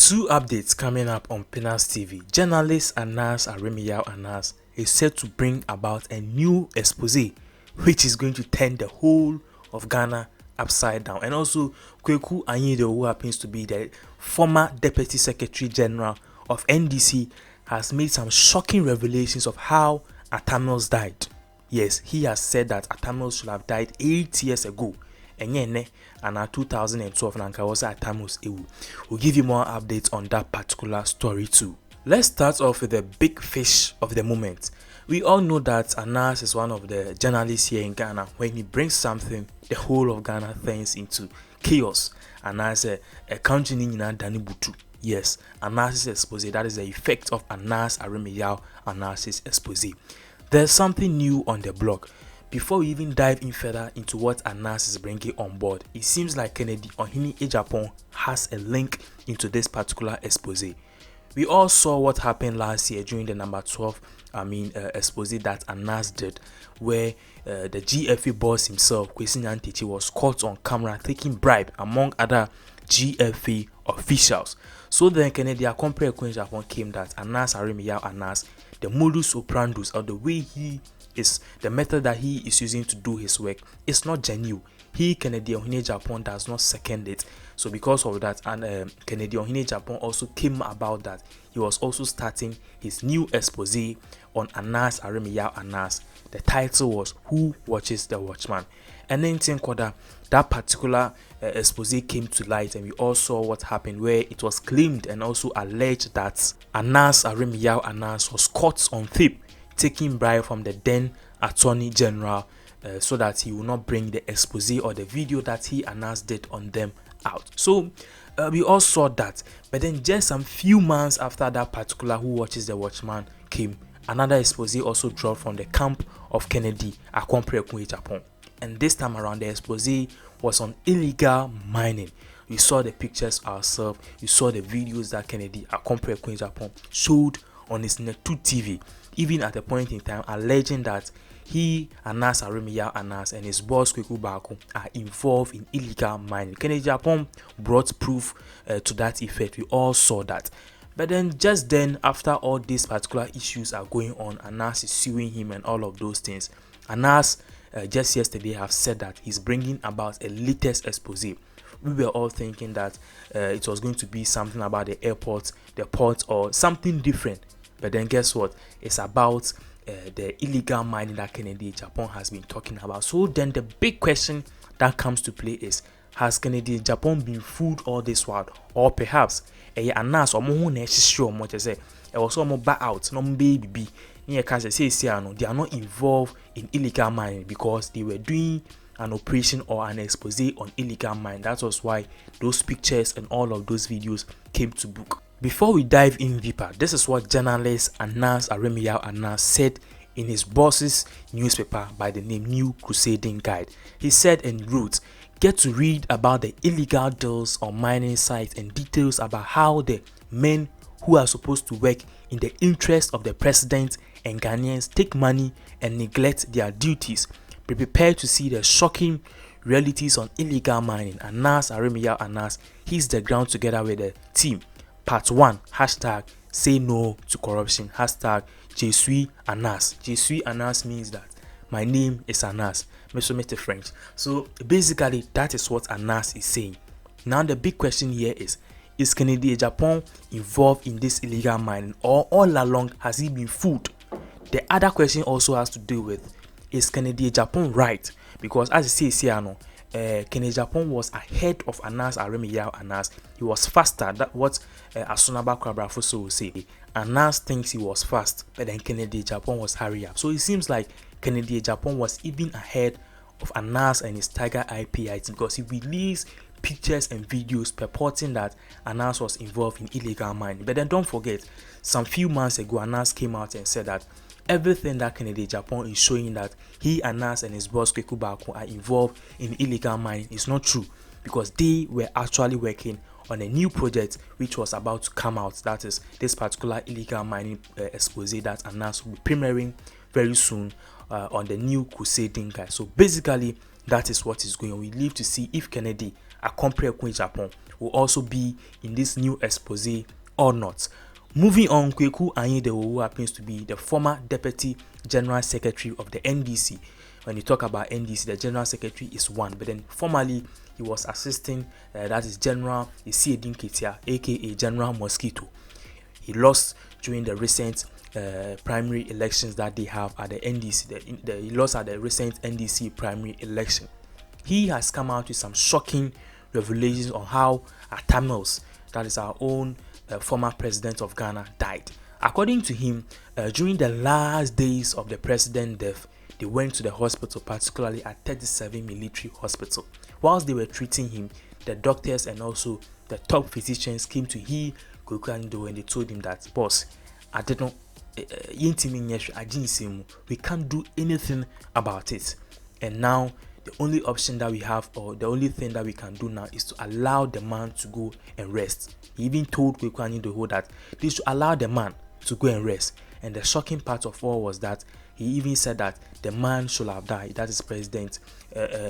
Two updates coming up on Pinax TV. Journalist Anas Arimiyao Anas is set to bring about a new expose which is going to turn the whole of Ghana upside down. And also Kweku Anyido, who happens to be the former Deputy Secretary General of NDC, has made some shocking revelations of how Atamils died. Yes, he has said that Atamils should have died 8 years ago. And 2012 Nankawosa Atamils Ewu. We'll give you more updates on that particular story too. Let's start off with the big fish of the moment. We all know that Anas is one of the journalists here in Ghana. When he brings something, the whole of Ghana turns into chaos. Anas a country in Dani Butu. Yes, Anas's expose. That is the effect of Anas Arimiyao Anas's expose. There's something new on the blog. Before we even dive in further into what Anas is bringing on board, it seems like Kennedy Ohini Agyapong has a link into this particular expose. We all saw what happened last year during the number 12 expose that Anas did, where the GFA boss himself, Kwesi Nyantakyi, was caught on camera taking bribe among other GFA officials. So then Kennedy Agyapong came that Anas Arimiyao Anas, the modus operandi or the way he is, the method that he is using to do his work is not genuine. He, Kennedy Ohini Agyapong, does not second it. So because of that, and Kennedy Ohini Agyapong also came about that he was also starting his new expose on Anas Arimiyao Anas. The title was "Who Watches the Watchman?" And then that particular expose came to light, and we all saw what happened, where it was claimed and also alleged that Anas Arimiyao Anas was caught on tape taking bribe from the then Attorney General so that he will not bring the expose or the video that he Anas did on them out. So we all saw that, but then just some few months after that particular "Who Watches the Watchman" came, another expose also dropped from the camp of Kennedy Agyapong. And this time around, the expose was on illegal mining. We saw the pictures ourselves, you saw the videos that Kennedy Agyapong showed on his Netu TV, even at a point in time alleging that he, Anas Arimiyao Anas, and his boss Kweku Baako are involved in illegal mining. Kennedy Agyapong brought proof to that effect. We all saw that. But then just then, after all these particular issues are going on, Anas is suing him and all of those things. Anas just yesterday have said that he's bringing about a latest expose. We were all thinking that it was going to be something about the airport, the port, or something different. But then guess what? It's about the illegal mining that Kennedy Agyapong has been talking about. So then the big question that comes to play is, has Kennedy Agyapong been fooled all this while? Or perhaps Anas or say it was almost back out, no baby. They are not involved in illegal mining because they were doing an operation or an expose on illegal mining. That was why those pictures and all of those videos came to book. Before we dive in deeper, this is what journalist Anas Arimiyao Anas said in his boss's newspaper by the name New Crusading Guide. He said and wrote, "Get to read about the illegal deals on mining sites and details about how the men who are supposed to work in the interest of the president and Ghanaians take money and neglect their duties. Be prepared to see the shocking realities on illegal mining." Anas Arimiyao Anas hits the ground together with the team. Part 1, hashtag say no to corruption, hashtag Je suis Anas. Je suis Anas means that my name is Anas. Mr. French. So basically that is what Anas is saying. Now the big question here is Kennedy Agyapong involved in this illegal mining, or all along has he been fooled? The other question also has to do with, is Kennedy Agyapong right? Because as you see here, Kennedy Agyapong was ahead of Anas Arimiyao Anas. He was faster. That's what Asunaba Kwabrafoso will say. Anas thinks he was fast, but then Kennedy Agyapong was hurry up. So it seems like Kennedy Agyapong was even ahead of Anas and his Tiger IP because he released pictures and videos purporting that Anas was involved in illegal mining. But then don't forget, some few months ago, Anas came out and said that everything that Kennedy Agyapong is showing that he, Anas, and his boss Kweku Baako are involved in illegal mining is not true, because they were actually working on a new project which was about to come out. That is this particular illegal mining expose that Anas will be premiering very soon on the New Crusading Guide. So basically that is what is going on. We live to see if Kennedy Agyapong will also be in this new expose or not. Moving on, Kweku Anyidaho, who happens to be the former Deputy General Secretary of the NDC. When you talk about NDC, the General Secretary is one, but then formerly he was assisting, that is General Isiedin Ketia, aka General Mosquito. He lost during the recent primary elections that they have at the NDC. He lost at the recent NDC primary election. He has come out with some shocking revelations on how Tamils, that is our own former president of Ghana, died. According to him, during the last days of the president's death, they went to the hospital, particularly at 37 Military Hospital. Whilst they were treating him, the doctors and also the top physicians came to he Kweku Anyidaho and they told him that, boss, I didn't we can't do anything about it. And now the only option that we have, or the only thing that we can do now, is to allow the man to go and rest. He even told Kweku Anyidaho that they should allow the man to go and rest. And the shocking part of all was that he even said that the man should have died, that is President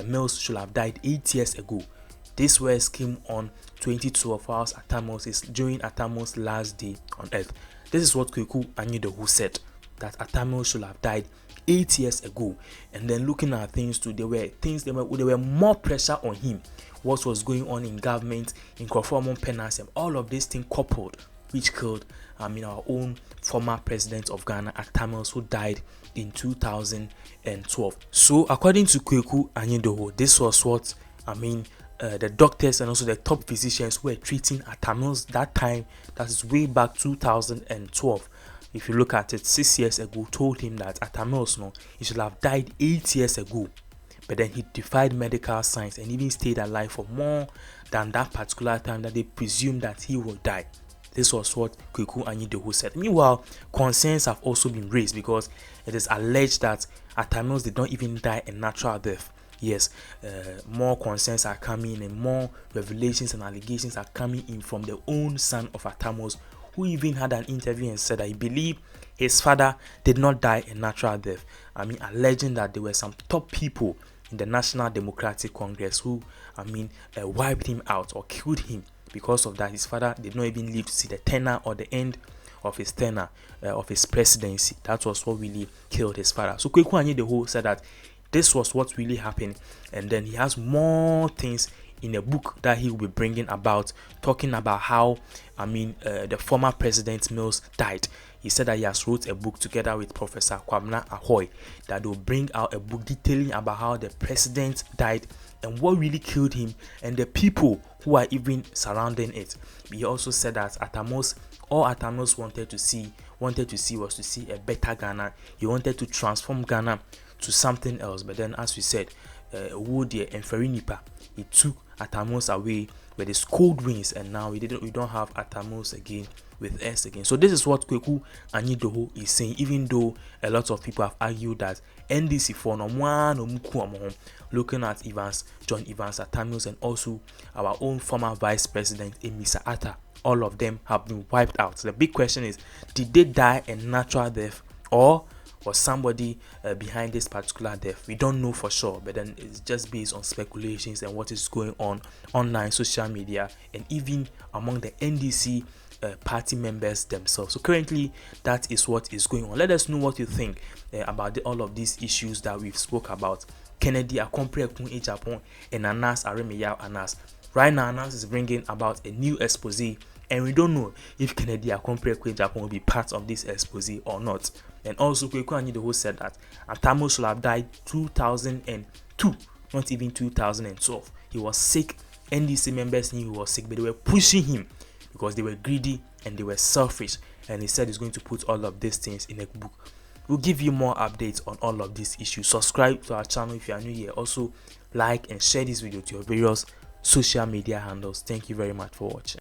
Mills should have died 8 years ago. These words came on 22 hours during Atamo's last day on earth. This is what Kweku Anyidaho said, that Atamo should have died 8 years ago. And then looking at things too, there were more pressure on him. What was going on in government, in Conformum Pinax, and all of these things coupled, which killed our own former president of Ghana, Atamos, who died in 2012. So according to Kweku Anyidaho, this was what the doctors and also the top physicians who were treating Atamos that time, that is way back 2012. If you look at it, 6 years ago, told him that Atamos, he should have died 8 years ago. But then he defied medical science and even stayed alive for more than that particular time that they presumed that he will die. This was what Kweku Anyidaho said. Meanwhile, concerns have also been raised because it is alleged that Atamos did not even die a natural death. Yes, more concerns are coming and more revelations and allegations are coming in from the own son of Atamos, who even had an interview and said that he believed his father did not die a natural death. Alleging that there were some top people in the National Democratic Congress who, wiped him out or killed him. Because of that, his father did not even live to see the tenure or the end of his tenure of his presidency. That was what really killed his father. So Kweku Anyidaho said that this was what really happened, and then he has more things in a book that he will be bringing about, talking about how the former president Mills died. He said that he has wrote a book together with Professor Kwabena Ahoy that will bring out a book detailing about how the president died and what really killed him and the people who are even surrounding it. He also said that all Atamos wanted to see was to see a better Ghana. He wanted to transform Ghana to something else, but then, as we said, Woodie and Ferinipa, he took Atamos away with his cold winds, and now we don't have Atamos again with us again. So this is what Kweku Anyidaho is saying, even though a lot of people have argued that NDC for looking at John Evans Atamos, and also our own former vice president Emisa Atta, all of them have been wiped out. So the big question is, did they die a natural death, or was somebody behind this particular death? We don't know for sure, but then it's just based on speculations and what is going on online, social media, and even among the NDC party members themselves. So currently, that is what is going on. Let us know what you think about all of these issues that we've spoke about. Kennedy Akompre Agyapong and Anas Aremeyao Anas. Right now, Anas is bringing about a new expose, and we don't know if Kennedy Akompre Agyapong will be part of this expose or not. And also, Kweku Anyidaho said that Atamo should have died 2002, not even 2012. He was sick. NDC members knew he was sick, but they were pushing him because they were greedy and they were selfish. And he said he's going to put all of these things in a book. We'll give you more updates on all of these issues. Subscribe to our channel if you are new here. Also, like and share this video to your various social media handles. Thank you very much for watching.